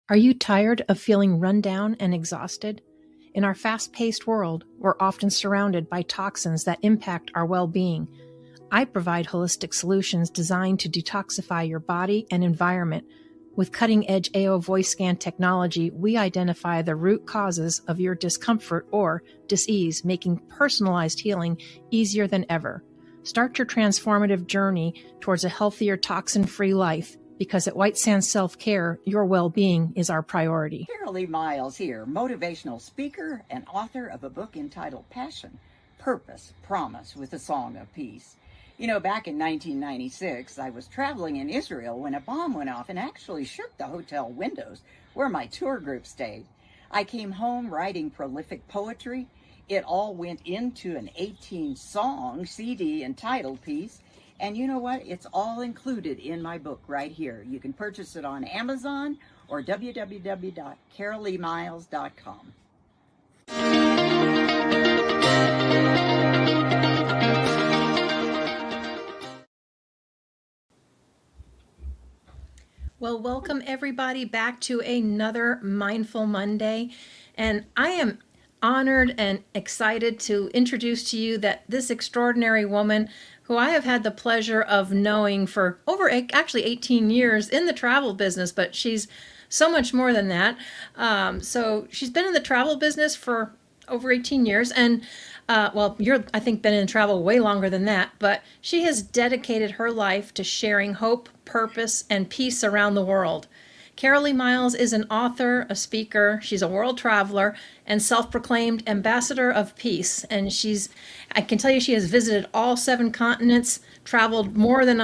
Are you tired of feeling run down and exhausted? In our fast-paced world, we're often surrounded by toxins that impact our well-being. I provide holistic solutions designed to detoxify your body and environment. With cutting-edge AO voice scan technology, we identify the root causes of your discomfort or dis-ease, making personalized healing easier than ever. Start your transformative journey towards a healthier, toxin-free life. Because at White Sands Self-Care, your well-being is our priority. CarolLee Miles here, motivational speaker and author of a book entitled Passion, Purpose, Promise with a Song of Peace. You know, back in 1996, I was traveling in Israel when a bomb went off and actually shook the hotel windows where my tour group stayed. I came home writing prolific poetry. It all went into an 18-song CD entitled Peace. And you know what? It's all included in my book right here. You can purchase it on Amazon or www.CarolLeeMiles.com. Well, welcome everybody back to another Mindful Monday. And I am honored and excited to introduce to you that this extraordinary woman who I have had the pleasure of knowing for over actually 18 years in the travel business, but she's so much more than that. So she's been in the travel business for over 18 years, and you're, I think, been in travel way longer than that, but she has dedicated her life to sharing hope, purpose, and peace around the world. CarolLee Miles is an author, a speaker, she's a world traveler, and self-proclaimed ambassador of peace. And I can tell you she has visited all 7 continents, traveled more than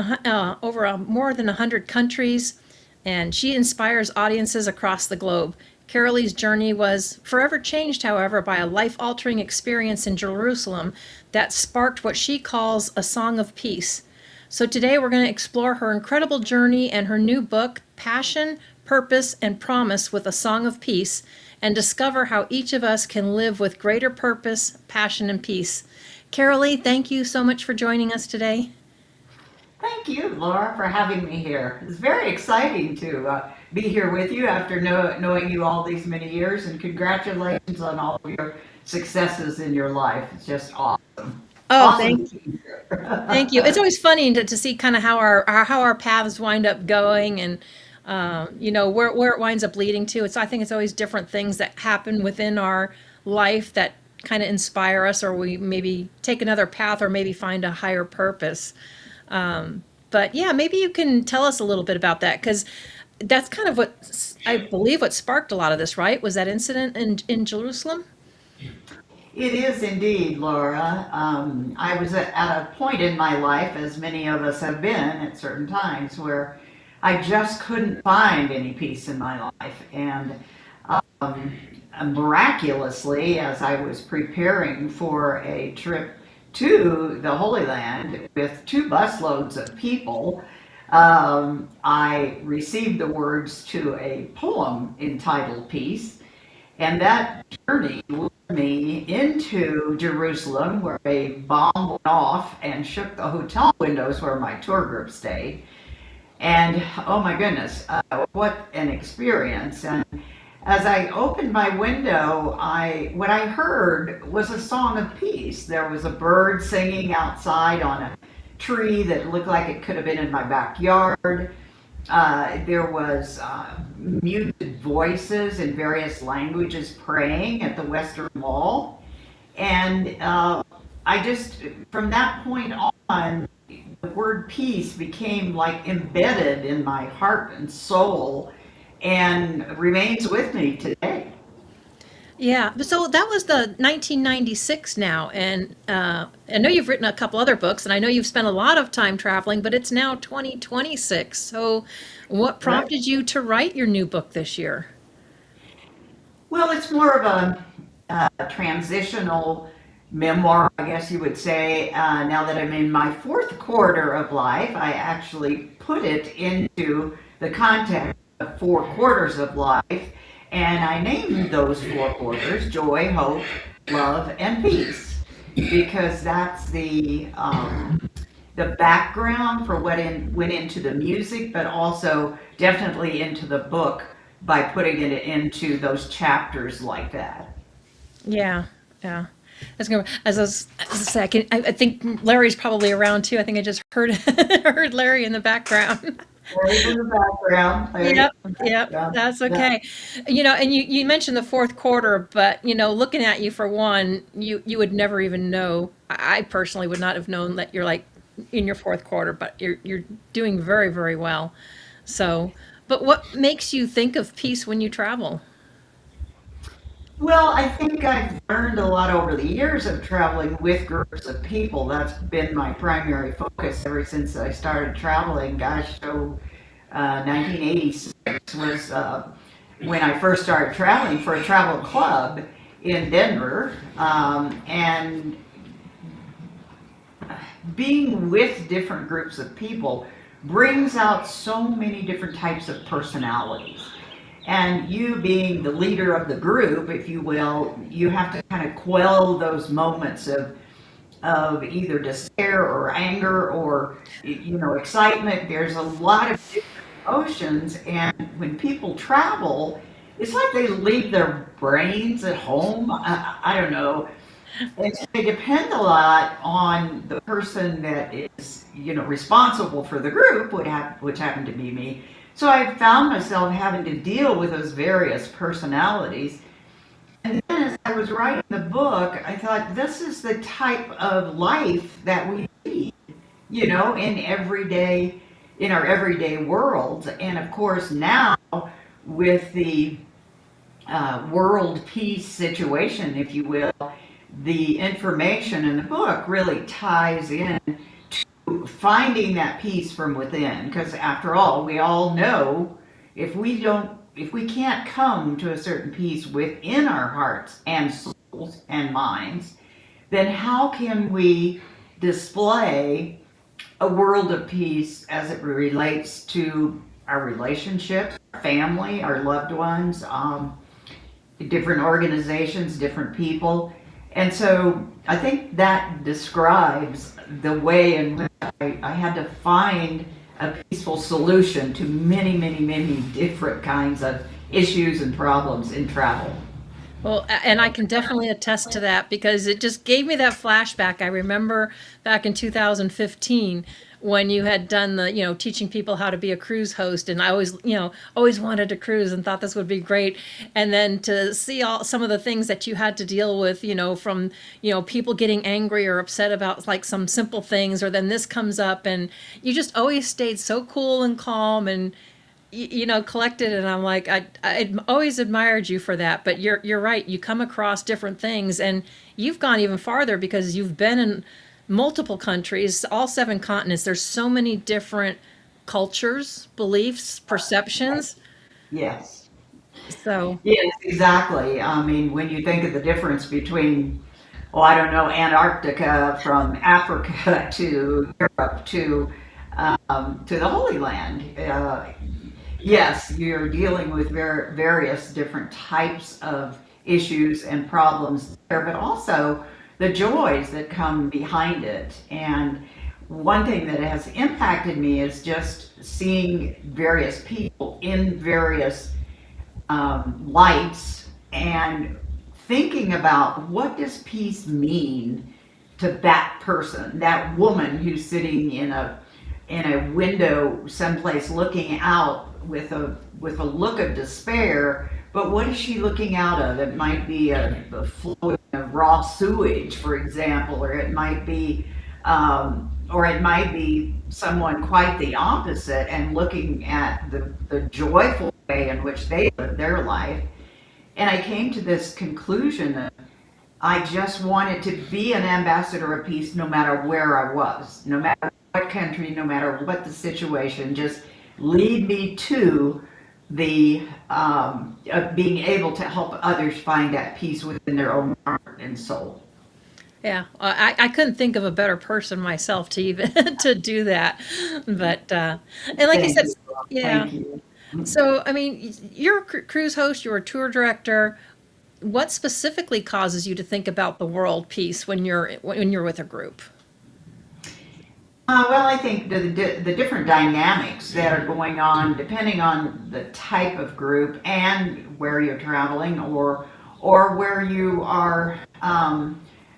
more than 100 countries, and she inspires audiences across the globe. CarolLee's journey was forever changed, however, by a life-altering experience in Jerusalem that sparked what she calls a song of peace. So today we're going to explore her incredible journey and her new book, Passion, Purpose, and Promise with a Song of Peace, and discover how each of us can live with greater purpose, passion, and peace. CarolLee, thank you so much for joining us today. Thank you, Laura, for having me here. It's very exciting to be here with you after knowing you all these many years, and congratulations on all of your successes in your life. It's just awesome. Oh, awesome. Thank you. It's always funny to see kind of how our paths wind up going, and where it winds up leading to. I think it's always different things that happen within our life that kind of inspire us, or we maybe take another path, or maybe find a higher purpose. But yeah, maybe you can tell us a little bit about that, because that's kind of what I believe what sparked a lot of this, right? Was that incident in Jerusalem? It is indeed, Laura. I was at a point in my life, as many of us have been at certain times, where I just couldn't find any peace in my life. And miraculously, as I was preparing for a trip to the Holy Land with 2 busloads of people, I received the words to a poem entitled Peace. And that journey led me into Jerusalem, where a bomb went off and shook the hotel windows where my tour group stayed. And oh my goodness, what an experience. And as I opened my window, what I heard was a song of peace. There was a bird singing outside on a tree that looked like it could have been in my backyard. There was muted voices in various languages praying at the Western Wall. And from that point on, the word peace became like embedded in my heart and soul, and remains with me today. Yeah, so that was the 1996 now, and I know you've written a couple other books, and I know you've spent a lot of time traveling, but it's now 2026. So what prompted you to write your new book this year? Well, it's more of a transitional memoir, I guess you would say. Now that I'm in my 4th quarter of life, I actually put it into the context of 4 quarters of life. And I named those 4 quarters Joy, Hope, Love, and Peace, because that's the background for what went into the music, but also definitely into the book by putting it into those chapters like that. Yeah, yeah. That's gonna, as I say, I think Larry's probably around too. I think I just heard heard Larry in the background. Larry's in the background. Larry's Yep, in the yep, background. that's Yeah. okay. And you mentioned the fourth quarter, but looking at you for one, you would never even know. I personally would not have known that you're like in your fourth quarter, but you're doing very, very well. So, but what makes you think of peace when you travel? Well, I think I've learned a lot over the years of traveling with groups of people. That's been my primary focus ever since I started traveling. Gosh, so 1986 was when I first started traveling for a travel club in Denver. And being with different groups of people brings out so many different types of personalities. And you being the leader of the group, if you will, you have to kind of quell those moments of either despair or anger or excitement. There's a lot of different emotions, and when people travel, it's like they leave their brains at home. I don't know. And so they depend a lot on the person that is, responsible for the group, which happened to be me. So I found myself having to deal with those various personalities. And then as I was writing the book, I thought this is the type of life that we lead, in our everyday world. And of course, now with the world peace situation, if you will, the information in the book really ties in to finding that peace from within. Because after all, we all know if we can't come to a certain peace within our hearts and souls and minds, then how can we display a world of peace as it relates to our relationships, our family, our loved ones, different organizations, different people? And so I think that describes the way in which I had to find a peaceful solution to many, many, many different kinds of issues and problems in travel. Well, and I can definitely attest to that because it just gave me that flashback. I remember back in 2015 when you had done the, teaching people how to be a cruise host, and I always, always wanted to cruise and thought this would be great. And then to see all some of the things that you had to deal with, from, people getting angry or upset about like some simple things, or then this comes up, and you just always stayed so cool and calm and collected. And I'm like, I always admired you for that. But you're right. You come across different things, and you've gone even farther because you've been in multiple countries, all seven continents. There's so many different cultures, beliefs, perceptions. Yes. So Yes, exactly. I mean, when you think of the difference between, oh, I don't know, Antarctica from Africa to Europe to the Holy Land, yes, you're dealing with various different types of issues and problems there, but also the joys that come behind it. And one thing that has impacted me is just seeing various people in various lights and thinking about what does peace mean to that person, that woman who's sitting in a window someplace looking out with a look of despair. But what is she looking out of? It might be a flow of raw sewage, for example, or it might be someone quite the opposite and looking at the joyful way in which they live their life. And I came to this conclusion that I just wanted to be an ambassador of peace no matter where I was, no matter what country, no matter what the situation, just lead me to the being able to help others find that peace within their own heart and soul. yeah, I couldn't think of a better person myself to even to do that. But and like you Thank said, you. yeah. Thank you. So I mean, you're a cruise host, you're a tour director. What specifically causes you to think about the world peace when you're with a group? Well, I think the different dynamics that are going on, depending on the type of group and where you're traveling, or where you are,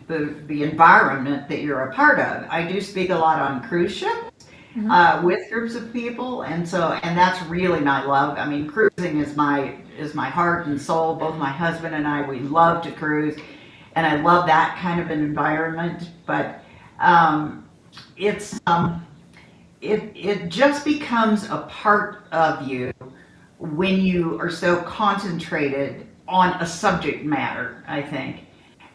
the environment that you're a part of. I do speak a lot on cruise ships Hmm. with groups of people, and that's really my love. I mean, cruising is my heart and soul. Both my husband and I, we love to cruise, and I love that kind of an environment. But um, it's it just becomes a part of you when you are so concentrated on a subject matter, I think,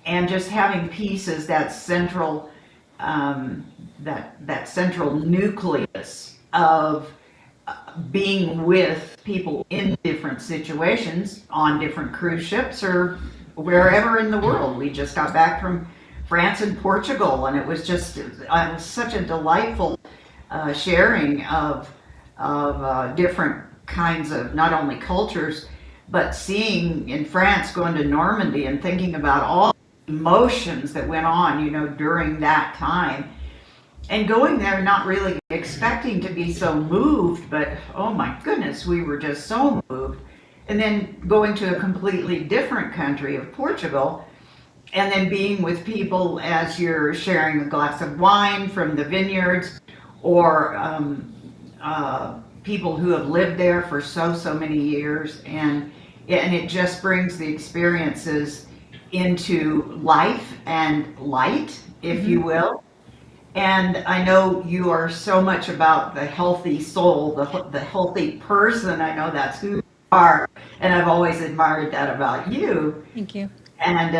and just having peace as that central um, that central nucleus of being with people in different situations on different cruise ships or wherever in the world. We just got back from France and Portugal, and it was such a delightful sharing of different kinds of not only cultures, but seeing in France, going to Normandy and thinking about all the emotions that went on, during that time, and going there not really expecting to be so moved, but oh my goodness, we were just so moved. And then going to a completely different country of Portugal, and then being with people as you're sharing a glass of wine from the vineyards, or people who have lived there for so many years, and it just brings the experiences into life and light, if Hmm. you will. And I know you are so much about the healthy soul, the healthy person. I know that's who you are, and I've always admired that about you. Thank you. And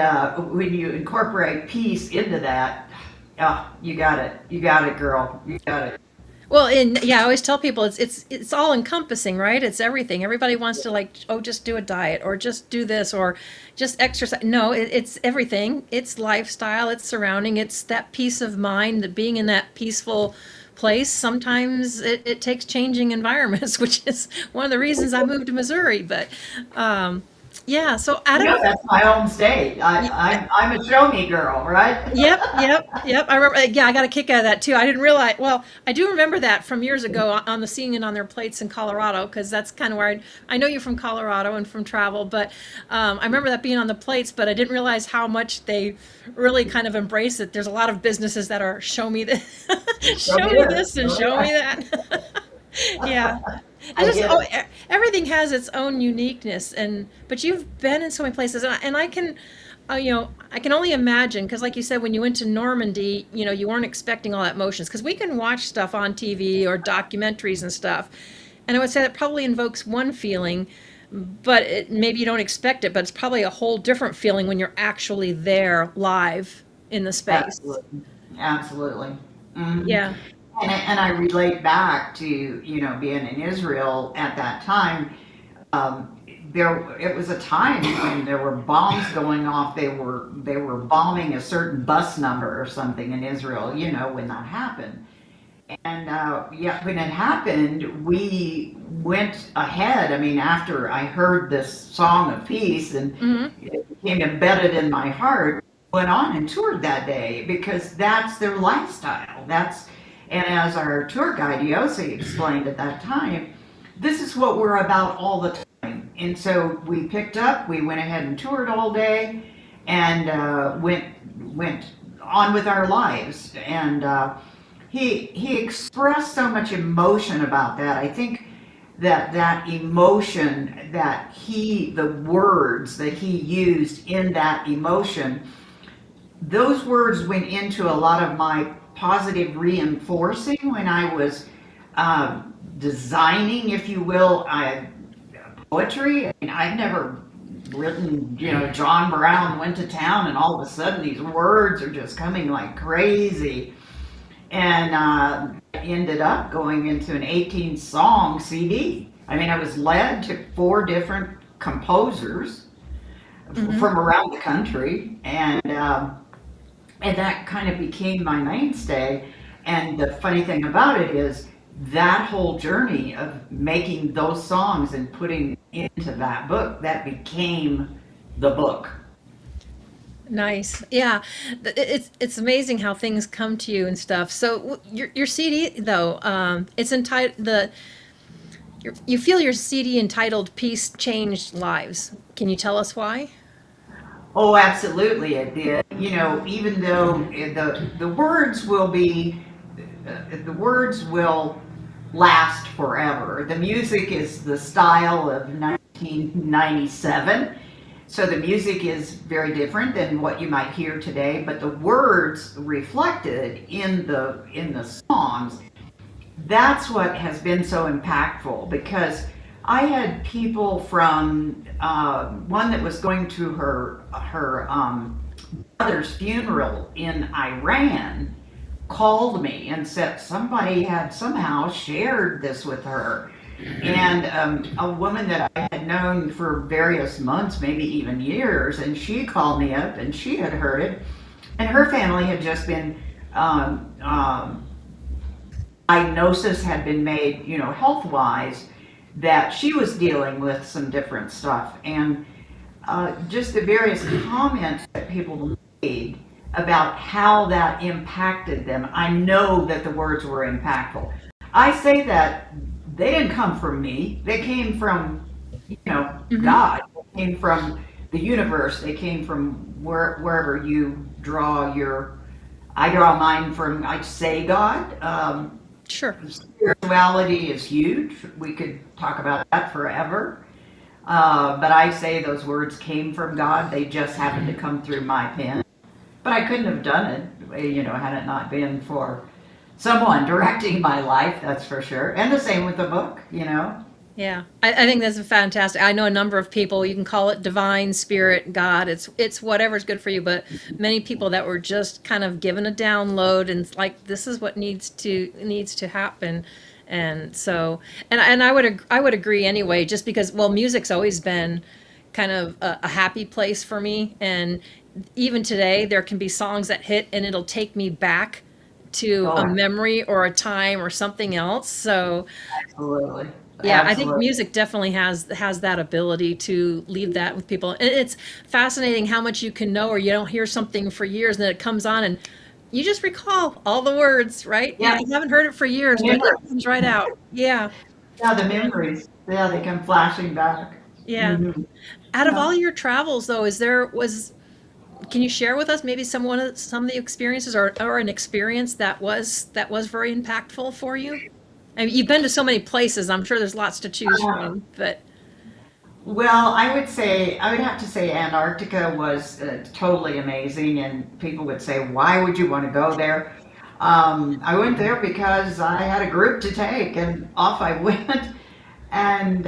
when you incorporate peace into that, oh, you got it, girl, you got it. Well, and yeah, I always tell people it's all encompassing, right? It's everything. Everybody wants to like, oh, just do a diet or just do this or just exercise. No, it's everything. It's lifestyle, it's surrounding, it's that peace of mind, that being in that peaceful place. Sometimes it takes changing environments, which is one of the reasons I moved to Missouri. But yeah, so out You know, of that's my home state. I'm a show me girl, right? Yep, yep, yep. I remember. Yeah, I got a kick out of that too. I didn't realize. Well, I do remember that from years ago on the seeing it on their plates in Colorado, because that's kind of where I know you from Colorado and from travel. But I remember that being on the plates, but I didn't realize how much they really kind of embrace it. There's a lot of businesses that are show me this, Show show me me this. this, and show me that. Yeah. I I just get it. everything has its own uniqueness, and but you've been in so many places, and I can, I can only imagine, because like you said, when you went to Normandy, you weren't expecting all that motions, because we can watch stuff on TV or documentaries and stuff, and I would say that probably invokes one feeling, but maybe you don't expect it, but it's probably a whole different feeling when you're actually there live in the space. Absolutely. Absolutely. Hmm. Yeah. And I relate back to, being in Israel at that time. Um, it was a time when there were bombs going off. They were bombing a certain bus number or something in Israel, when that happened. And yeah, when it happened, we went ahead. I mean, after I heard this song of peace and Hmm. it became embedded in my heart, went on and toured that day because that's their lifestyle. And as our tour guide Yossi explained at that time, this is what we're about all the time. And so we picked up, we went ahead and toured all day, and went on with our lives. And he expressed so much emotion about that. I think that emotion the words that he used in that emotion, those words went into a lot of my positive reinforcing when I was designing, if you will, poetry. I mean, I've never written, John Brown went to town, and all of a sudden these words are just coming like crazy. And ended up going into an 18-song CD. I mean, I was led to four different composers Hmm. from around the country, and that kind of became my mainstay. And the funny thing about it is that whole journey of making those songs and putting into that book, that became the book. Nice. Yeah. It's amazing how things come to you and stuff. So your CD though, it's entitled you feel your CD entitled Peace Changed Lives. Can you tell us why? Oh, absolutely, it did. You know, even though the words will be, the words will last forever. The music is the style of 1997, so the music is very different than what you might hear today. But the words reflected in the songs, that's what has been so impactful because I had people from one that was going to her brother's funeral in Iran called me and said somebody had somehow shared this with her. And a woman that I had known for various months, maybe even years, and she called me up and she had heard it. And her family had just been diagnosis had been made, you know, health wise, that she was dealing with some different stuff. And just the various comments that people made about how that impacted them, I know that the words were impactful. I say that they didn't come from me, they came from, you know, Hmm. God, they came from the universe, they came from wherever you draw your, I draw mine from, I say God. Sure. Spirituality is huge. We could talk about that forever. But I say those words came from God. They just happened to come through my pen. But I couldn't have done it, you know, had it not been for someone directing my life, that's for sure. And the same with the book, you know. Yeah, I think that's fantastic. I know a number of people. You can call it divine, spirit, God. It's whatever's good for you. But many people that were just kind of given a download and it's like this is what needs to happen. And so, and I would agree anyway. Just because music's always been kind of a happy place for me. And even today, there can be songs that hit and it'll take me back to a Oh, memory or a time or something else. So absolutely. yeah, I think Absolutely. music definitely has that ability to leave that with people. And it's fascinating how much you can know or you don't hear something for years and then it comes on and you just recall all the words, right? Yeah, You haven't heard it for years, but it memories. comes right out. Yeah. Yeah, the Yeah. memories. Yeah, they come flashing back. Yeah. Hmm. Out of Yeah. all your travels though, can you share with us maybe some of the experiences or an experience that was very impactful for you? I mean, you've been to so many places. I'm sure there's lots to choose Uh, from, but Well, I would have to say Antarctica was totally amazing, and people would say, why would you want to go there? I went there because I had a group to take, and off I went. And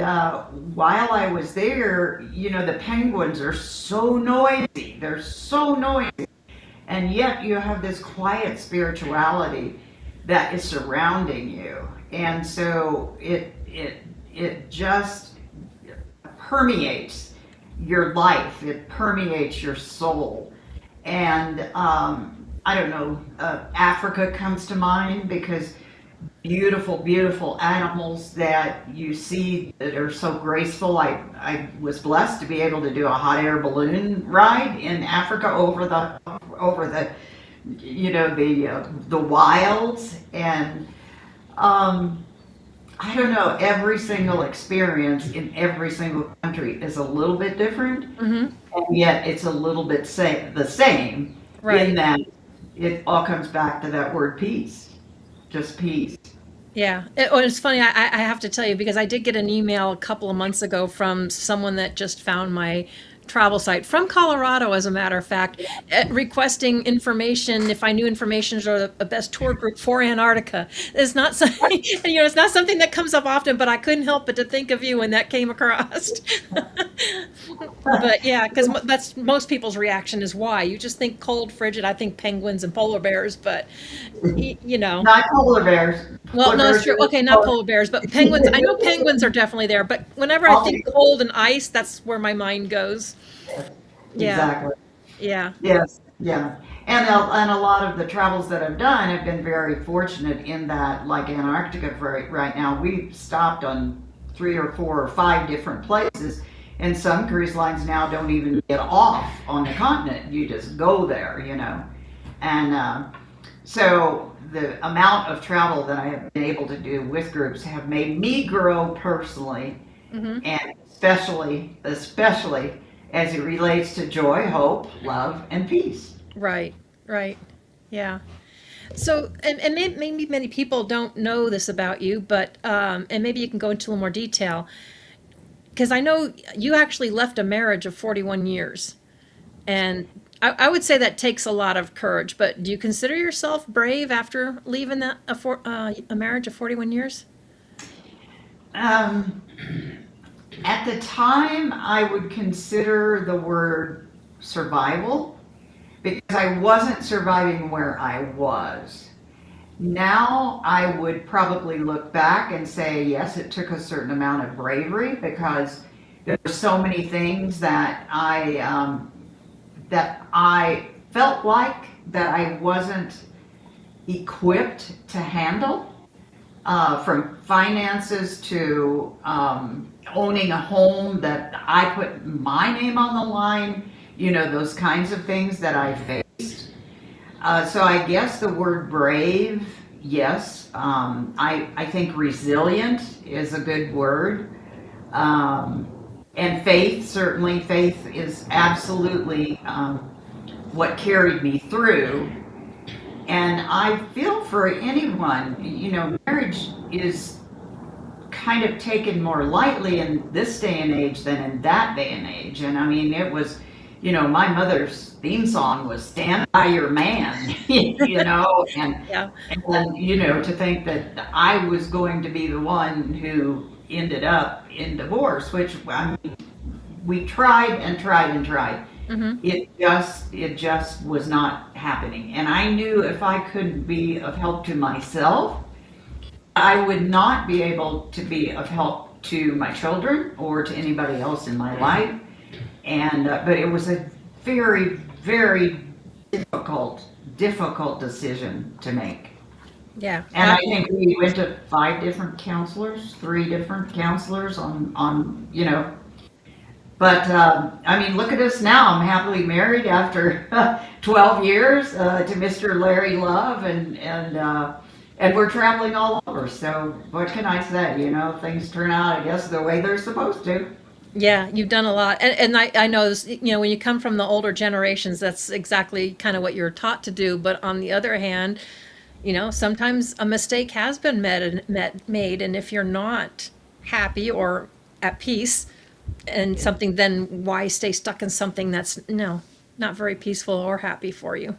while I was there, you know, the penguins are so noisy. They're so noisy. And yet you have this quiet spirituality that is surrounding you. And so it just permeates your life. It permeates your soul. And I don't know, Africa comes to mind because beautiful, beautiful animals that you see that are so graceful. I was blessed to be able to do a hot air balloon ride in Africa over the you know the wilds and um, I don't know, every single experience in every single country is a little bit different, mhm, and yet it's a little bit the same in right. that it all comes back to that word peace, just peace. Yeah. It's funny. I have to tell you because I did get an email a couple of months ago from someone that just found my travel site from Colorado, as a matter of fact, requesting information if I knew information or the best tour group for Antarctica. It's not something, it's not something that comes up often, but I couldn't help but to think of you when that came across. But yeah, because that's most people's reaction is why. You just think cold, frigid. I think penguins and polar bears, but you know. Not polar bears. Well, Polar no, it's bears true. are Okay, not polar bears, but penguins. I know penguins are definitely there, but whenever I I'll think take it. cold and ice, that's where my mind goes. Yes, Yeah, exactly. yeah. Yes, yeah. And a lot of the travels that I've done have been very fortunate in that, like Antarctica for right now, we've stopped on three or four or five different places And some cruise lines now don't even get off on the continent. You just go there, And so the amount of travel that I have been able to do with groups have made me grow personally, Mm-hmm. and especially as it relates to joy, hope, love, and peace. Right, right. Yeah. So, and maybe many people don't know this about you, but, and maybe you can go into a little more detail, because I know you actually left a marriage of 41 years. And I would say that takes a lot of courage, but do you consider yourself brave after leaving a marriage of 41 years? Um, at the time, I would consider the word survival because I wasn't surviving where I was. Now I would probably look back and say, yes, it took a certain amount of bravery because there were so many things that I felt like that I wasn't equipped to handle, from finances to owning a home that I put my name on the line, those kinds of things that I faced. So I guess the word brave, yes. I think resilient is a good word. Um, and faith, certainly, faith is absolutely what carried me through. And I feel for anyone, marriage is kind of taken more lightly in this day and age than in that day and age. And I mean, it was, my mother's theme song was "Stand by Your Man," and Yeah. to think that I was going to be the one who ended up in divorce, which I mean, we tried and tried and tried. Mm-hmm. It just was not happening. And I knew if I couldn't be of help to myself, I would not be able to be of help to my children or to anybody else in my life. And but it was a very, very difficult decision to make. Yeah. And I think we went to 5 different counselors, 3 different counselors on. But I mean, look at us now. I'm happily married after 12 years to Mr. Larry Love, and we're traveling all over. So what can I say? Things turn out, I guess, the way they're supposed to. Yeah, you've done a lot. And I know this, when you come from the older generations, that's exactly kind of what you're taught to do. But on the other hand, sometimes a mistake has been made. And if you're not happy or at peace and something, then why stay stuck in something that's, no, not very peaceful or happy for you?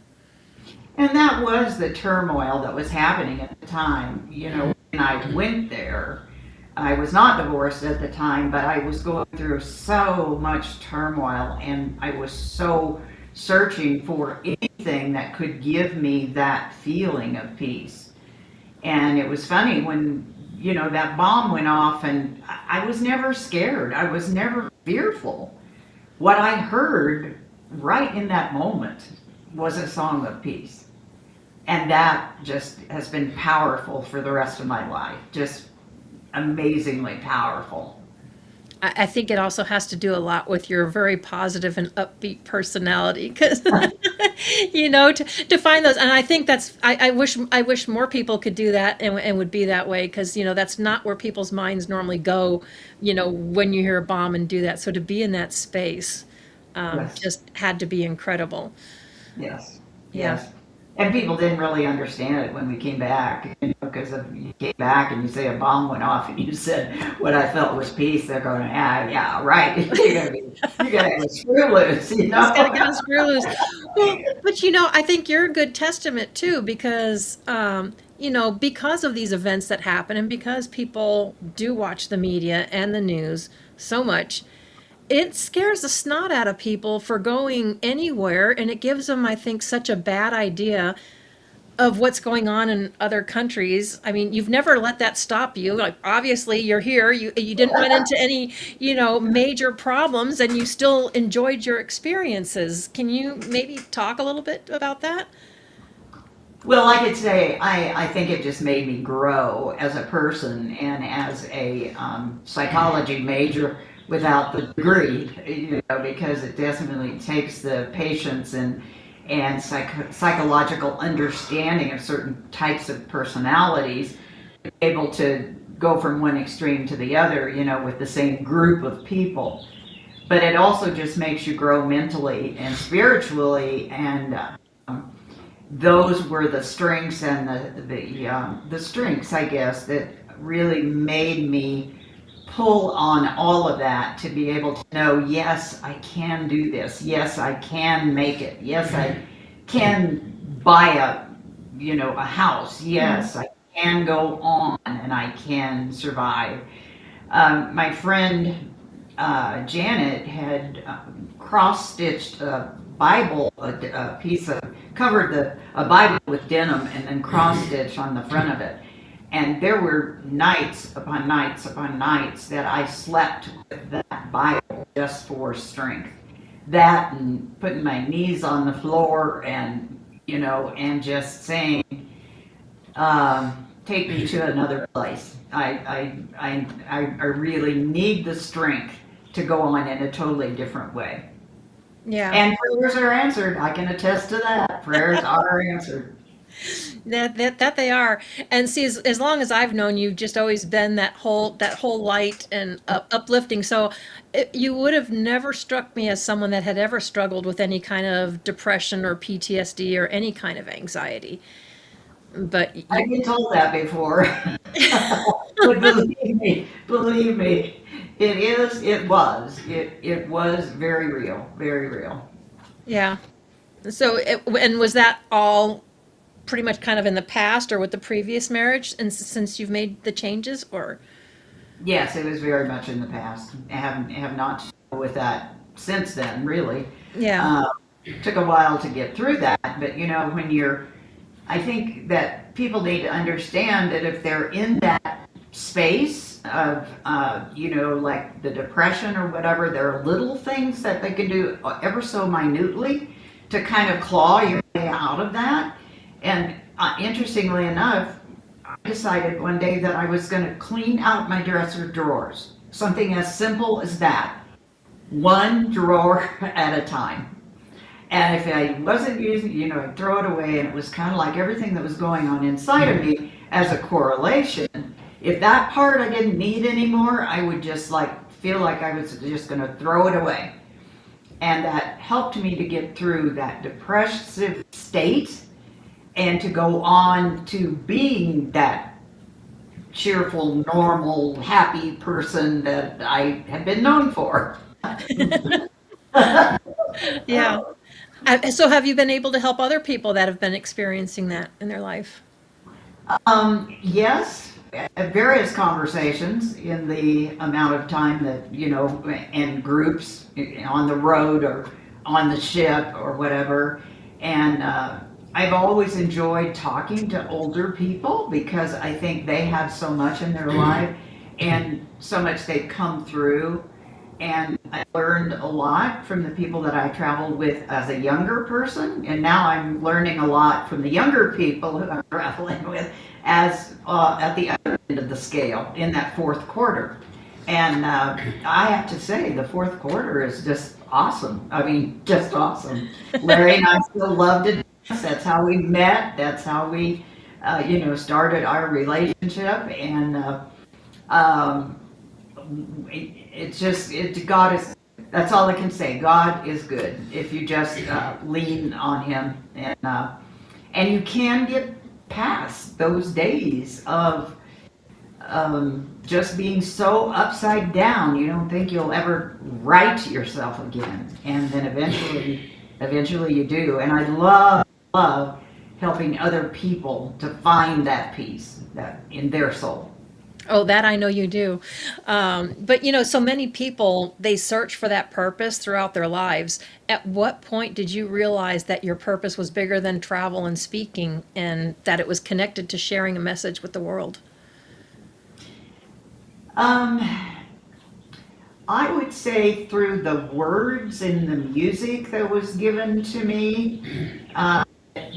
And that was the turmoil that was happening at the time. When I went there, I was not divorced at the time, but I was going through so much turmoil and I was so searching for anything that could give me that feeling of peace. And it was funny when, that bomb went off and I was never scared. I was never fearful. What I heard right in that moment was a song of peace. And that just has been powerful for the rest of my life. Just amazingly powerful. I think it also has to do a lot with your very positive and upbeat personality, because to find those. And I think I wish more people could do that and would be that way, because that's not where people's minds normally go, when you hear a bomb and do that. So to be in that space, Yes, just had to be incredible. yes, Yeah. yes. And people didn't really understand it when we came back, because you came back and you say a bomb went off and you said what I felt was peace. They're going, yeah, right. You're gonna get screw loose, Just gotta get a screw loose. Well, but I think you're a good testament too, because because of these events that happen, and because people do watch the media and the news so much, it scares the snot out of people for going anywhere, and it gives them, I think, such a bad idea of what's going on in other countries. I mean, you've never let that stop you. Like, obviously you're here. You didn't run into any, major problems, and you still enjoyed your experiences. Can you maybe talk a little bit about that? Well, I could say I think it just made me grow as a person and as a psychology major. without the degree, because it definitely takes the patience and psychological understanding of certain types of personalities to be able to go from one extreme to the other, with the same group of people. But it also just makes you grow mentally and spiritually, and those were the strengths and the strengths, I guess, that really made me pull on all of that to be able to know, yes, I can do this. Yes, I can make it. Yes, I can buy a house. Mhm. Yes, I can go on and I can survive. My friend Janet had cross stitched a Bible, a piece of, covered a Bible with denim and then cross stitched on the front of it. And there were nights upon nights upon nights that I slept with that Bible just for strength. That and putting my knees on the floor and just saying, take me to another place. I really need the strength to go on in a totally different way. Yeah. And prayers are answered. I can attest to that. Prayers are answered. That they are. And see, as long as I've known you, just always been that whole light and uplifting. So you would have never struck me as someone that had ever struggled with any kind of depression or PTSD or any kind of anxiety. But I've you, been told that before. But believe me, it was very real, very real. yeah. So and was that all pretty much kind of in the past or with the previous marriage, and since you've made the changes, or Yes, it was very much in the past. I have not struggled with that since then, really. yeah. Uh, Took a while to get through that, but when I think that people need to understand that if they're in that space of, like the depression or whatever, there are little things that they can do ever so minutely to kind of claw your way out of that. And interestingly enough, I decided one day that I was going to clean out my dresser drawers. Something as simple as that, one drawer at a time. And if I wasn't using, I'd throw it away, and it was kind of like everything that was going on inside of me as a correlation. If that part I didn't need anymore, I would just like feel like I was just going to throw it away. And that helped me to get through that depressive state and to go on to being that cheerful, normal, happy person that I have been known for. Yeah. So have you been able to help other people that have been experiencing that in their life? Yes, at various conversations in the amount of time that, in groups on the road or on the ship or whatever. And I've always enjoyed talking to older people because I think they have so much in their life and so much they've come through. And I learned a lot from the people that I traveled with as a younger person, and now I'm learning a lot from the younger people who I'm traveling with as at the other end of the scale in that fourth quarter. And I have to say, the fourth quarter is just awesome. I mean, just awesome. Larry and I still love to dance. That's how we met. That's how we, started our relationship. And um, it's just God is. That's all I can say. God is good if you just lean on Him, and you can get past those days of just being so upside down. You don't think you'll ever right yourself again, and then eventually you do. And I love helping other people to find that peace that in their soul. Oh, that I know you do. But so many people, they search for that purpose throughout their lives. At what point did you realize that your purpose was bigger than travel and speaking and that it was connected to sharing a message with the world? Um, I would say through the words and the music that was given to me, that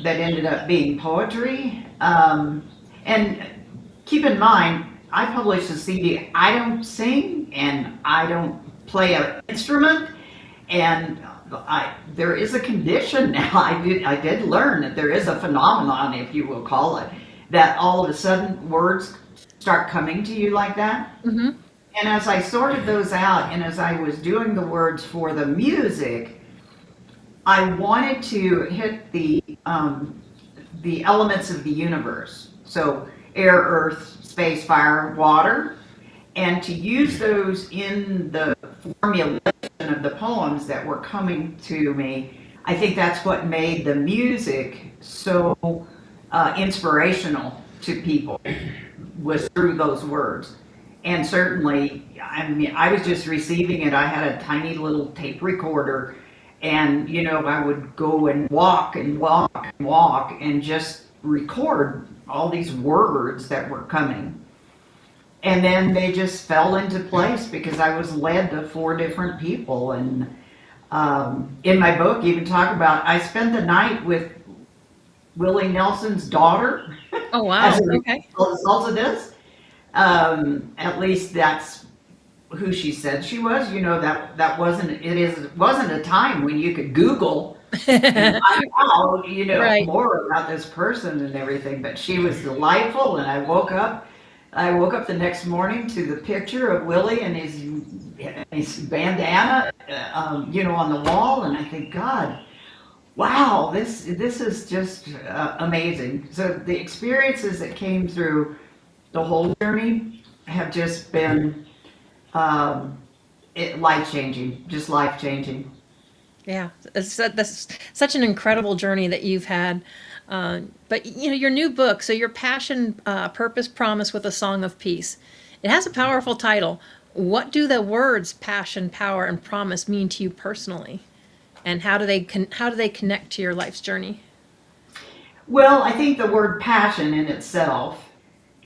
ended up being poetry. And keep in mind, I published a CD. I don't sing and I don't play an instrument, and there is a condition now. I did learn that there is a phenomenon, if you will call it, that all of a sudden words start coming to you like that. Hmm. And as I sorted those out, and as I was doing the words for the music, I wanted to hit the elements of the universe. So air, earth, space, fire, water, and to use those in the formulation of the poems that were coming to me. I think that's what made the music so inspirational to people, was through those words. And certainly, I mean, I was just receiving it. I had a tiny little tape recorder, and I would go and walk and walk and walk and just record all these words that were coming. And then they just fell into place because I was led to four different people. And in my book, even talk about I spent the night with Willie Nelson's daughter Oh, as wow. a Okay. result of this. At least that's who she said she was. That wasn't a time when you could Google and find out, Right. more about this person and everything. But she was delightful, and I woke up. I woke up the next morning to the picture of Willie and his bandana, on the wall, and I think, God, wow, this is just amazing. So the experiences that came through the whole journey have just been life changing, just life changing. Yeah, that's such an incredible journey that you've had. But your new book, so your passion, purpose, promise with a song of peace. It has a powerful title. What do the words passion, power, and promise mean to you personally, and how do they connect to your life's journey? Well, I think the word passion in itself,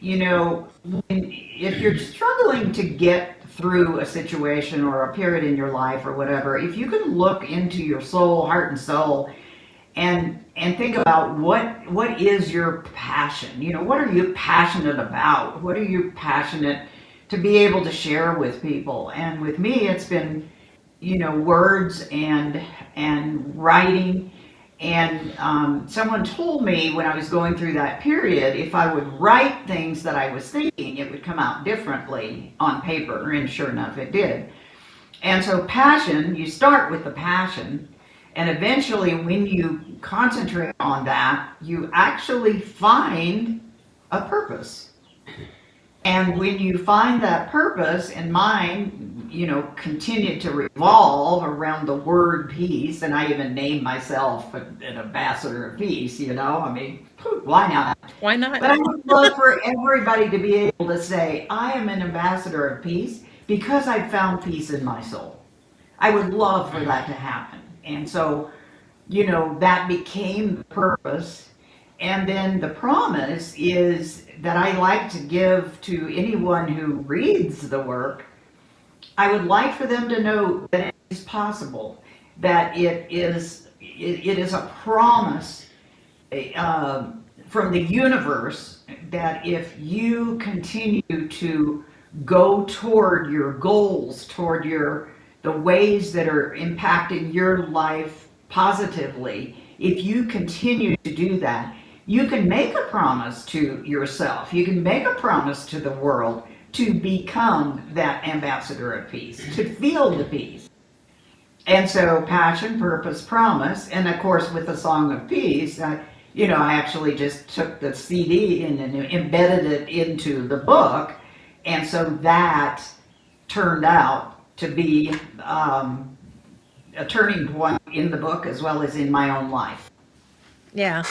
if you're struggling to get through a situation or a period in your life or whatever, if you can look into your soul, heart, and soul, and think about what is your passion. What are you passionate about? What are you passionate to be able to share with people? And with me, it's been words and writing. And someone told me when I was going through that period, if I would write things that I was thinking, it would come out differently on paper. And sure enough, it did. And so, passion, you start with the passion. And eventually, when you concentrate on that, you actually find a purpose. And when you find that purpose, and mine, continued to revolve around the word peace, and I even named myself an ambassador of peace, I mean, why not? Why not? But I would love for everybody to be able to say, I am an ambassador of peace because I found peace in my soul. I would love for that to happen. And so, that became the purpose. And then the promise is that I like to give to anyone who reads the work. I would like for them to know that it is possible, that it is a promise from the universe that if you continue to go toward your goals, toward the ways that are impacting your life positively, if you continue to do that, you can make a promise to yourself. You can make a promise to the world to become that ambassador of peace, to feel the peace. And so, passion, purpose, promise, and of course, with the Song of Peace, I actually just took the CD and embedded it into the book, and so that turned out to be a turning point in the book as well as in my own life. Yeah.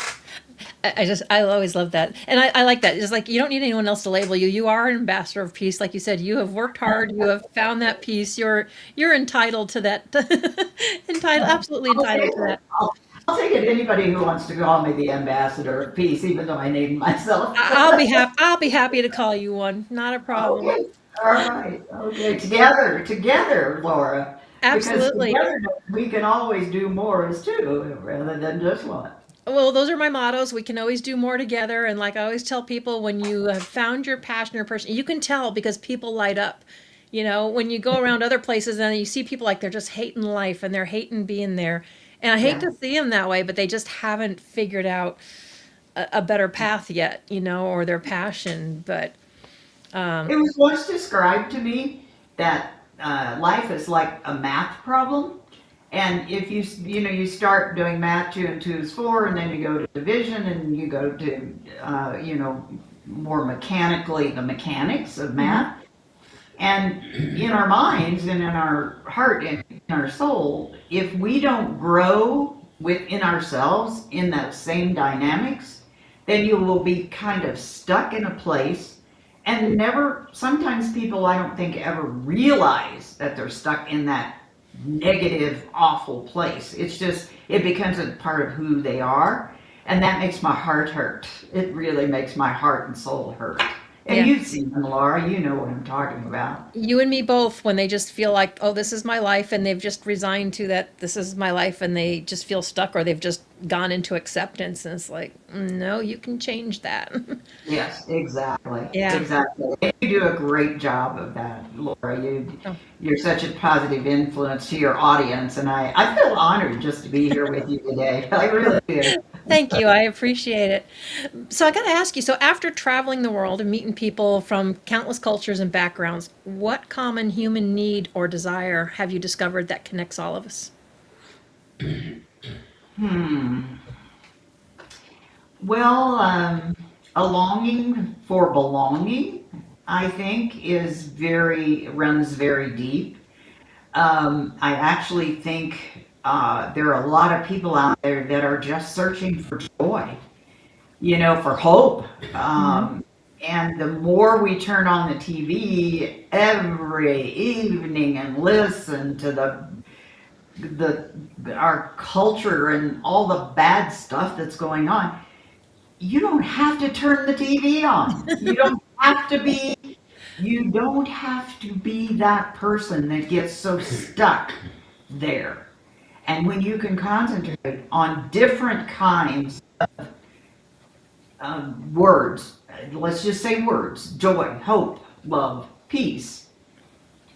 I always love that. And I like that. It's like you don't need anyone else to label you. You are an ambassador of peace. Like you said, you have worked hard, you have found that peace. You're entitled to that. Absolutely I'll take entitled to it. that. I'll take it. Anybody who wants to call me the ambassador of peace, even though I named myself. I'll be happy to call you one. Not a problem. Okay. All right. Okay. Together, Laura. Because Absolutely. together we can always do more as two rather than just one. Well, those are my mottos. We can always do more together. And like I always tell people, when you have found your passion or person, you can tell because people light up. You know, when you go around other places and you see people like they're just hating life and they're hating being there. And I hate Yeah. to see them that way, but they just haven't figured out a better path yet, you know, or their passion. But It was once described to me that life is like a math problem. And if you start doing math, 2 and 2 is 4, and then you go to division, and you go to, more mechanically the mechanics of mhm, math. And in our minds and in our heart and in our soul, if we don't grow within ourselves in that same dynamics, then you will be kind of stuck in a place and never, sometimes people I don't think ever realize that they're stuck in that negative, awful place. It's just, it becomes a part of who they are. And that makes my heart hurt. It really makes my heart and soul hurt. And yeah. you've seen them, Laura. You know what I'm talking about. You and me both, when they just feel like, oh, this is my life, and they've just resigned to that, this is my life, and they just feel stuck, or they've just gone into acceptance. And it's like, no, you can change that. Yes, exactly. Yeah. Exactly. And you do a great job of that, Laura. Oh, You're such a positive influence to your audience, and I feel honored just to be here with you today. I really do. thank you. I appreciate it. So I got to ask you, so after traveling the world and meeting people from countless cultures and backgrounds, what common human need or desire have you discovered that connects all of us? Hmm. Well, a longing for belonging, I think, runs very deep. I actually think there are a lot of people out there that are just searching for joy, for hope. Hmm. And the more we turn on the TV every evening and listen to the our culture and all the bad stuff that's going on, you don't have to turn the TV on. You don't have to be that person that gets so stuck there. And when you can concentrate on different kinds of words, let's just say words, joy, hope, love, peace,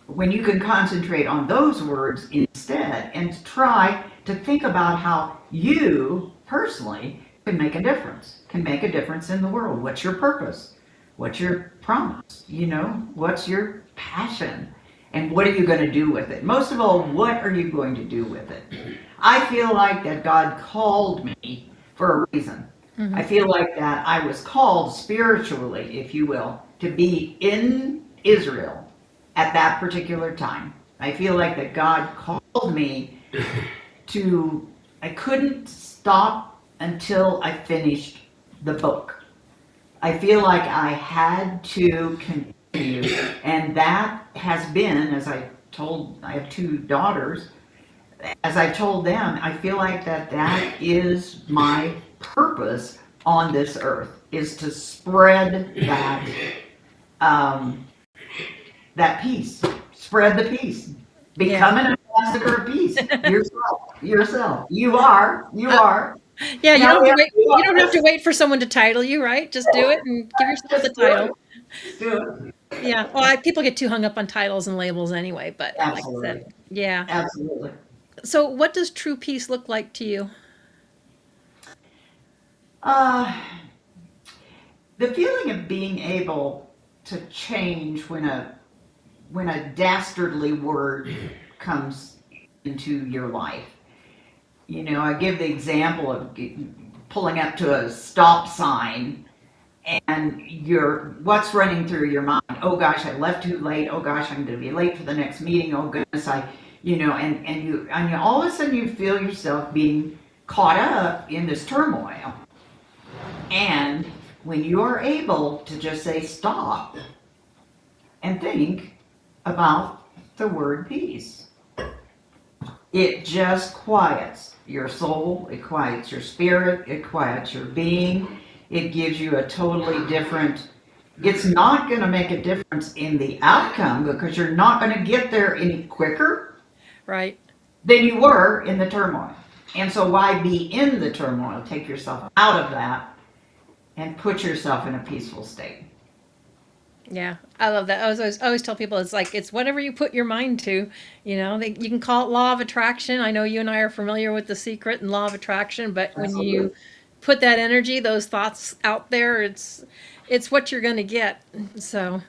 when you can concentrate on those words instead and try to think about how you personally can make a difference in the world. What's your purpose? What's your promise? What's your passion? And what are you going to do with it? Most of all, what are you going to do with it? I feel like that God called me for a reason. I Hmm. feel like that I was called spiritually, if you will, to be in Israel at that particular time. I feel like that God called me I couldn't stop until I finished the book. I feel like I had to continue. And that has been, I have 2 daughters, as I told them, I feel like that is my purpose on this earth, is to spread um, that peace. Spread the peace. Yeah. Become an ambassador of peace. Yourself. You are. Yeah, you Now don't have we to have wait. to You don't have to wait for someone to title you, right? Just do it and give yourself the just do title. it. Just do it. Yeah. Well, people get too hung up on titles and labels anyway, but like I said, Absolutely. yeah. Absolutely. So, what does true peace look like to you? Uh, the feeling of being able to change when a dastardly word comes into your life. I give the example of pulling up to a stop sign, and what's running through your mind? Oh gosh, I left too late. Oh gosh, I'm going to be late for the next meeting. Oh goodness, and you all of a sudden you feel yourself being caught up in this turmoil. And when you are able to just say stop and think about the word peace, it just quiets your soul, it quiets your spirit, it quiets your being. It gives you a totally different, it's not going to make a difference in the outcome because you're not going to get there any quicker Right. than you were in the turmoil. And so why be in the turmoil? Take yourself out of that and put yourself in a peaceful state. Yeah, I love that. I always tell people it's like it's whatever you put your mind to. You can call it law of attraction. I know you and I are familiar with the secret and law of attraction, but when Absolutely. you put that energy, those thoughts out there, it's what you're going to get. So,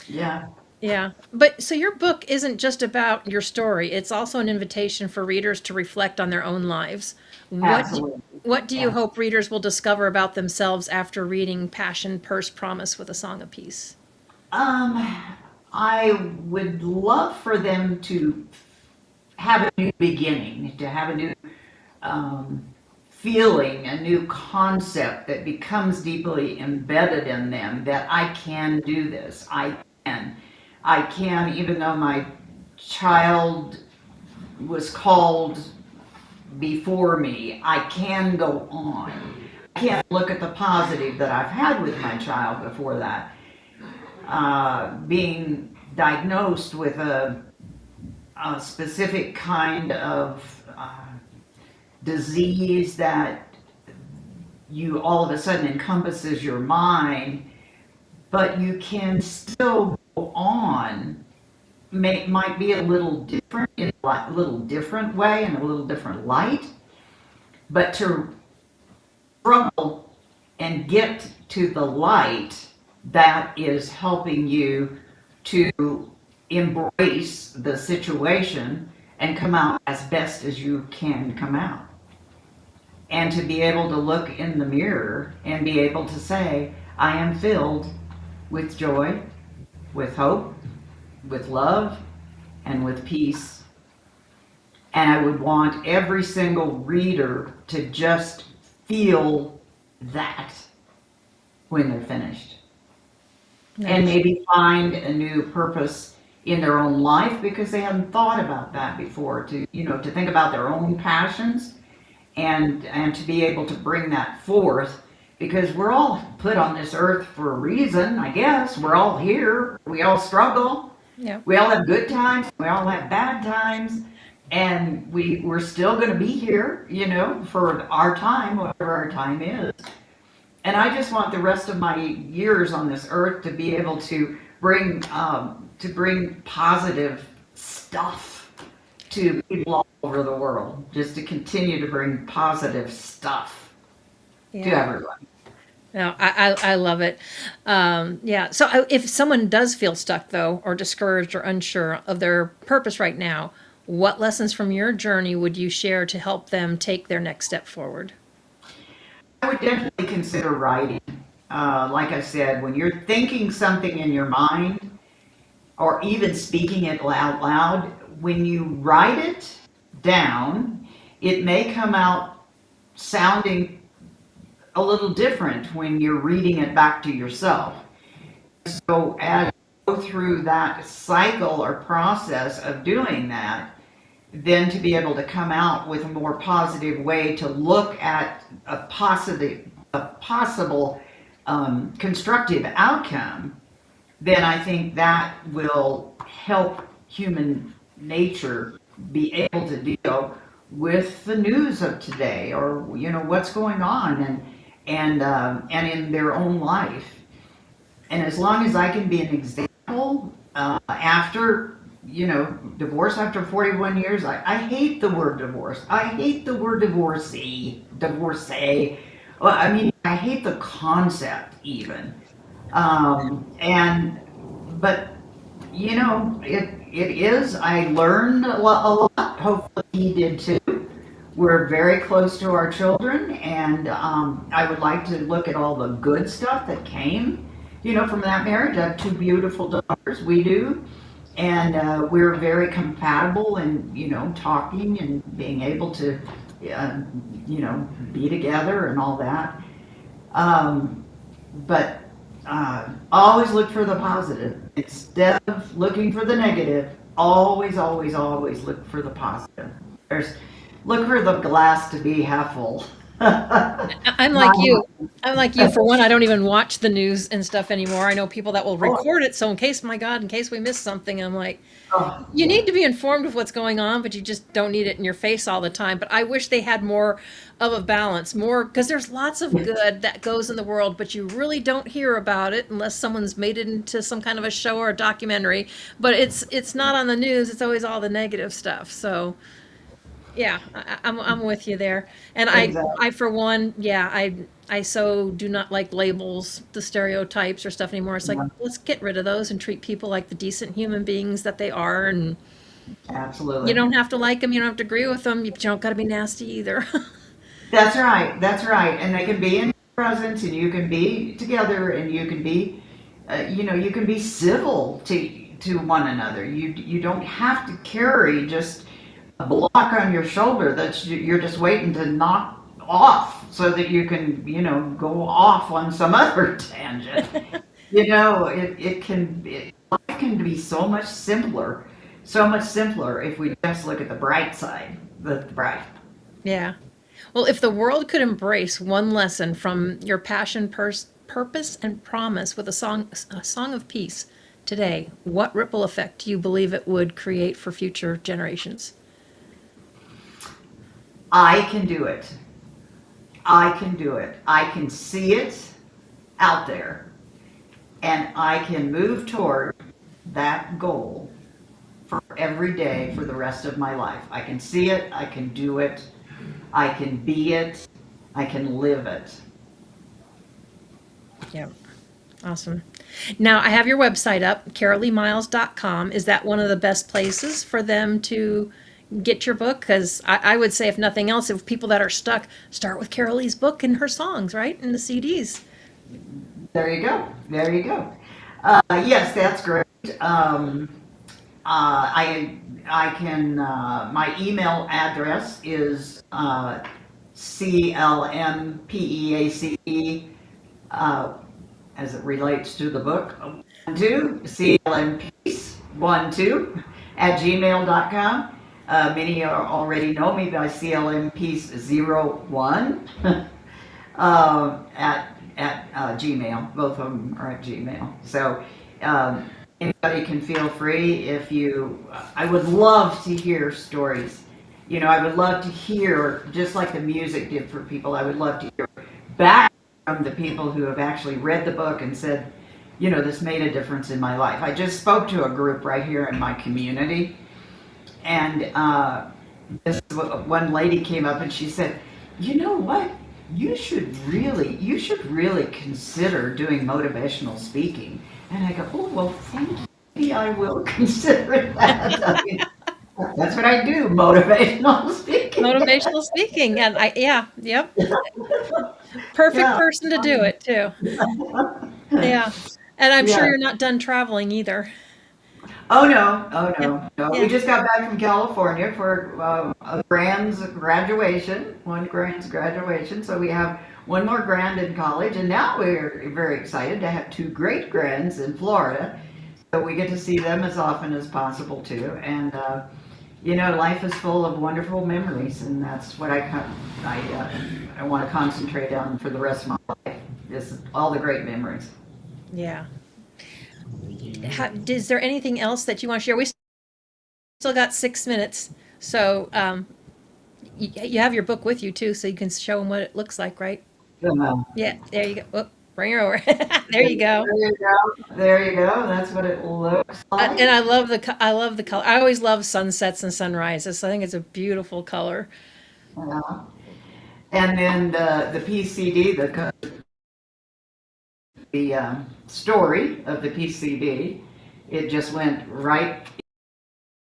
Yeah, yeah. But so your book isn't just about your story. It's also an invitation for readers to reflect on their own lives. What do, absolutely. what do you Yeah. hope readers will discover about themselves after reading Passion, Purse, Promise with a Song of Peace? Um, I would love for them to have a new beginning, to have a new um, feeling, a new concept that becomes deeply embedded in them that I can do this. Can. I can, even though my child was called before me, I can go on. I can't look at the positive that I've had with my child before that. Being diagnosed with a specific kind of disease that you all of a sudden encompasses your mind, but you can still go on. Might be a little different in a little different way and a little different light, but to struggle and get to the light that is helping you to embrace the situation and come out as best as you can come out. And to be able to look in the mirror and be able to say, I am filled with joy, with hope, with love, and with peace. And I would want every single reader to just feel that when they're finished. And Nice. maybe find a new purpose in their own life because they hadn't thought about that before, to think about their own passions and to be able to bring that forth because we're all put on this earth for a reason, I guess. We're all here. We all struggle. Yeah. We all have good times. We all have bad times. And we're still going to be here, for our time, whatever our time is. And I just want the rest of my years on this earth to be able to bring positive stuff to people all over the world, just to continue to bring positive stuff to Yeah. everyone. No, I love it. Yeah. So if someone does feel stuck though, or discouraged or unsure of their purpose right now, what lessons from your journey would you share to help them take their next step forward? I would definitely consider writing. Like I said, when you're thinking something in your mind or even speaking it out loud, when you write it down, it may come out sounding a little different when you're reading it back to yourself. So as you go through that cycle or process of doing that, then to be able to come out with a more positive way to look at a possible constructive outcome, then I think that will help human nature be able to deal with the news of today, or what's going on, and in their own life. And as long as I can be an example after, divorce after 41 years, I hate the word divorce. I hate the word divorcee. Well, I mean, I hate the concept even. But, it is, I learned a lot. Hopefully he did too. We're very close to our children, and I would like to look at all the good stuff that came, from that marriage. I have two beautiful daughters. We do, and we're very compatible in, talking and being able to, uh, be together and all that. Um, but always look for the positive instead of looking for the negative. Always, always, always look for the positive. There's Look for the glass to be half full. I'm My, like you. I'm like you. For one, I don't even watch the news and stuff anymore. I know people that will oh, record it. So in case, my God, in case we miss something, I'm like, oh, you yeah. need to be informed of what's going on, but you just don't need it in your face all the time. But I wish they had more of a balance, more because there's lots of good that goes in the world, but you really don't hear about it unless someone's made it into some kind of a show or a documentary. But it's not on the news. It's always all the negative stuff. So yeah, I'm with you there. And Exactly. I for one, yeah, I so do not like labels, the stereotypes or stuff anymore. It's like, Yeah, let's get rid of those and treat people like the decent human beings that they are. And you absolutely. don't have to like them, you don't have to agree with them, you don't got to be nasty either. That's right. That's right. And they can be in presence, and you can be together, and you can be, you can be civil to one another. You don't have to carry just a block on your shoulder that you're just waiting to knock off so that you can, go off on some other tangent. Life can be so much simpler if we just look at the bright side, the bright. Yeah. Well, if the world could embrace one lesson from your passion, purpose, and promise with a song of peace today, what ripple effect do you believe it would create for future generations? I can do it. I can do it. I can see it out there, and I can move toward that goal for every day for the rest of my life. I can see it, I can do it, I can be it, I can live it. Yeah. Awesome. Now, I have your website up, CarolLeeMiles.com. Is that one of the best places for them to get your book? Because I would say, if nothing else, if people that are stuck, start with Carol Lee's book and her songs, right? And the CDs. There you go. There you go. Yes, that's great. I can. My email address is CLMPEACE as it relates to the book. 12 CLMPeace 12 @gmail.com. Many already know me by CLMPeace 01 at Gmail. Both of them are at Gmail. So anybody can feel free. If you, I would love to hear stories. I would love to hear, just like the music did for people, I would love to hear back from the people who have actually read the book and said, this made a difference in my life. I just spoke to a group right here in my community, and this one lady came up and she said, "You know what? You should really consider doing motivational speaking." And I go, "Oh, well, thank you. Maybe I will consider that." I mean, that's what I do, motivational speaking. Motivational speaking. And yeah, yep. Perfect Yeah. person to do it, too. Yeah. And I'm sure Yeah. you're not done traveling either. Oh no, oh Yeah. no, no. We Yeah. just got back from California for a grand's graduation, one grand's graduation. So we have one more grand in college, and now we're very excited to have two great grands in Florida. So we get to see them as often as possible too. And life is full of wonderful memories, and that's what I want to concentrate on for the rest of my life. Is all the great memories. Yeah. Is there anything else that you want to share? We still got 6 minutes. So you have your book with you too, so you can show them what it looks like, right? Uh, Yeah, there you go. Oh, bring her over. There you go. There you go. There you go. That's what it looks And like. I love the color. I always love sunsets and sunrises. So I think it's a beautiful color. Uh, and then the PCD, the story of the PCD, it just went right in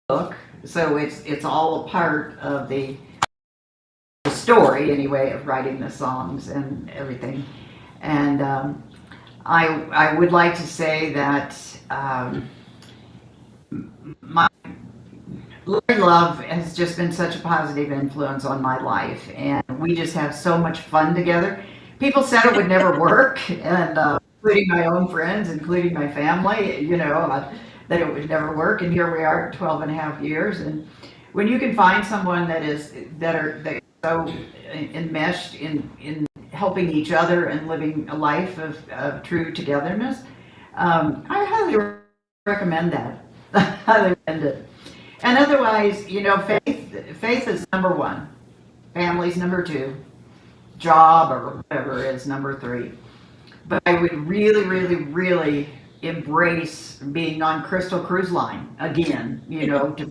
the book. So it's all a part of the story anyway of writing the songs and everything. And I would like to say that my Lori Love has just been such a positive influence on my life, and we just have so much fun together. People said it would never work, and including my own friends, including my family, that it would never work. And here we are, 12 and a half years. And when you can find someone that so enmeshed in helping each other and living a life of true togetherness. I highly recommend that. I highly recommend it. And otherwise, faith is number one, family's number two, job or whatever is number three. But I would really, really, really embrace being on Crystal Cruise Line again. To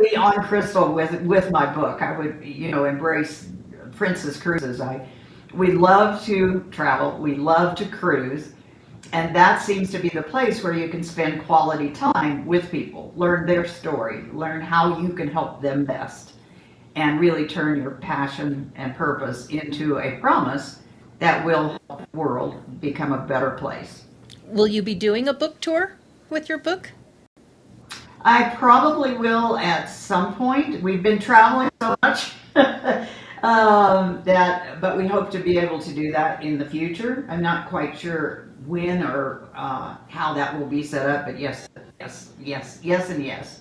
be on Crystal with my book. I would embrace Princess Cruises. We love to travel. We love to cruise. And that seems to be the place where you can spend quality time with people, learn their story, learn how you can help them best, and really turn your passion and purpose into a promise that will help the world become a better place. Will you be doing a book tour with your book? I probably will at some point. We've been traveling so much but we hope to be able to do that in the future. I'm not quite sure when or how that will be set up, but yes, yes, yes, yes, and yes.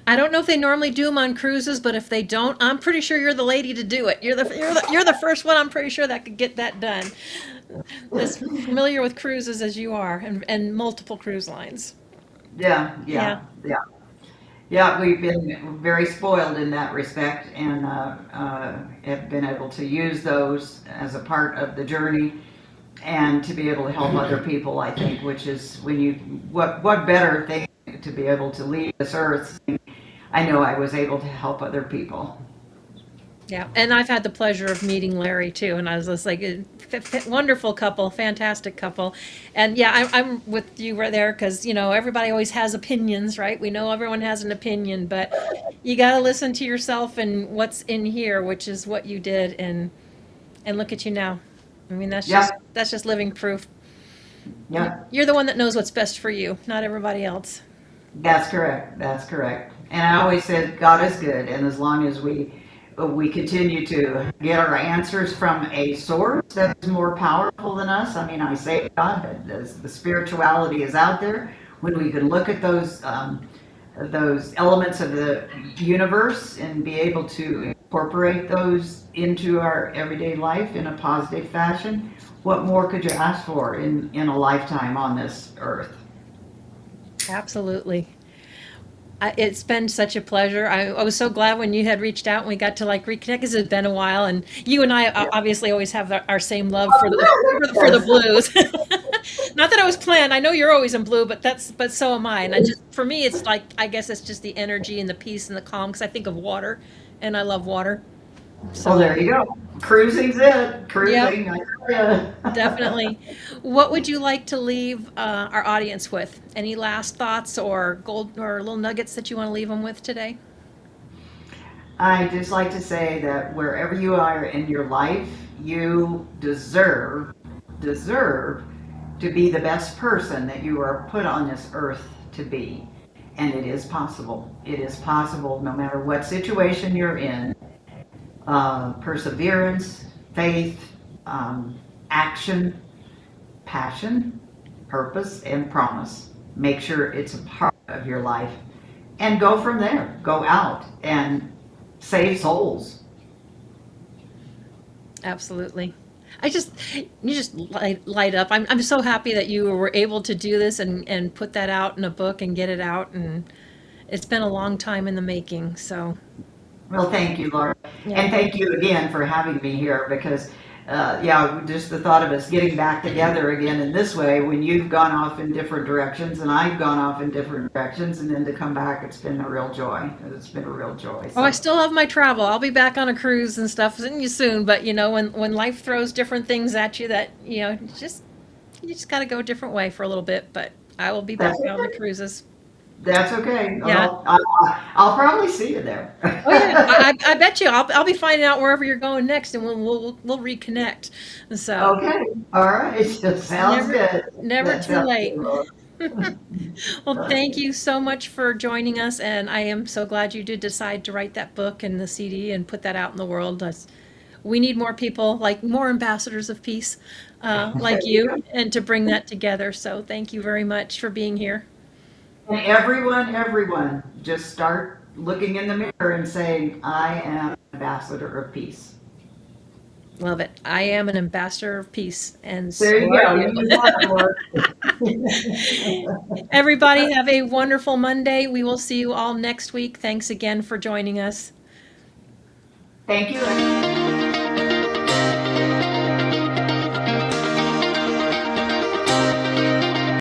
I don't know if they normally do them on cruises, but if they don't, I'm pretty sure you're the lady to do it. You're the first one. I'm pretty sure that could get that done. As familiar with cruises as you are, and multiple cruise lines. Yeah, Yeah. yeah, yeah. Yeah, we've been very spoiled in that respect and have been able to use those as a part of the journey and to be able to help other people, I think, which is what better thing to be able to leave this earth. I know I was able to help other people. Yeah, and I've had the pleasure of meeting Larry too, and I was just like, wonderful couple, fantastic couple, and yeah, I'm with you right there because everybody always has opinions, right? We know everyone has an opinion, but you got to listen to yourself and what's in here, which is what you did, and look at you now. I mean, Yeah, that's just living proof. yeah, You're the one that knows what's best for you, not everybody else. that's correct. That's correct. And I always said God is good, and as long as we continue to get our answers from a source that is more powerful than us. I mean, I say God, the spirituality is out there. When we can look at those elements of the universe and be able to incorporate those into our everyday life in a positive fashion, what more could you ask for in a lifetime on this earth? Absolutely. It's been such a pleasure. I was so glad when you had reached out and we got to like reconnect because it's been a while. And you and I obviously always have our same love for the Yes. blues. Not that I was planned. I know you're always in blue, but so am I. And I just for me, it's like I guess it's just the energy and the peace and the calm because I think of water, and I love water. Well, So there you go. Cruising's it. yep, Cruising, I tell you. definitely. What would you like to leave our audience with? Any last thoughts or gold or little nuggets that you want to leave them with today? I just like to say that wherever you are in your life, you deserve to be the best person that you are put on this earth to be. And it is possible. It is possible no matter what situation you're in. Perseverance, faith, action, passion, purpose, and promise. Make sure it's a part of your life and go from there. Go out and save souls. Absolutely. You just light up. I'm so happy that you were able to do this and put that out in a book and get it out. And it's been a long time in the making. So, Well, thank you, Laura. yeah. And thank you again for having me here because, yeah, just the thought of us getting back together again in this way when you've gone off in different directions and I've gone off in different directions and then to come back, it's been a real joy. It's been a real joy. Oh, I So, still have my travel. I'll be back on a cruise and stuff soon. But when life throws different things at you, that you just got to go a different way for a little bit. But I will be back that's on the okay. cruises. That's okay. Yeah. I'll probably see you there. Oh yeah. I bet you. I'll be finding out wherever you're going next, and we'll reconnect. So Okay. All right. Sounds never good. never That too sounds good, late. Laura. Well, thank you so much for joining us, and I am so glad you did decide to write that book and the CD and put that out in the world. We need more people, like more ambassadors of peace, There like you you, go. and to bring that together. So thank you very much for being here. And everyone, just start looking in the mirror and saying, I am ambassador of peace. Love it. I am an ambassador of peace, and There so you are go. You you. use one word. Everybody have a wonderful Monday. We will see you all next week. Thanks again for joining us. Thank you.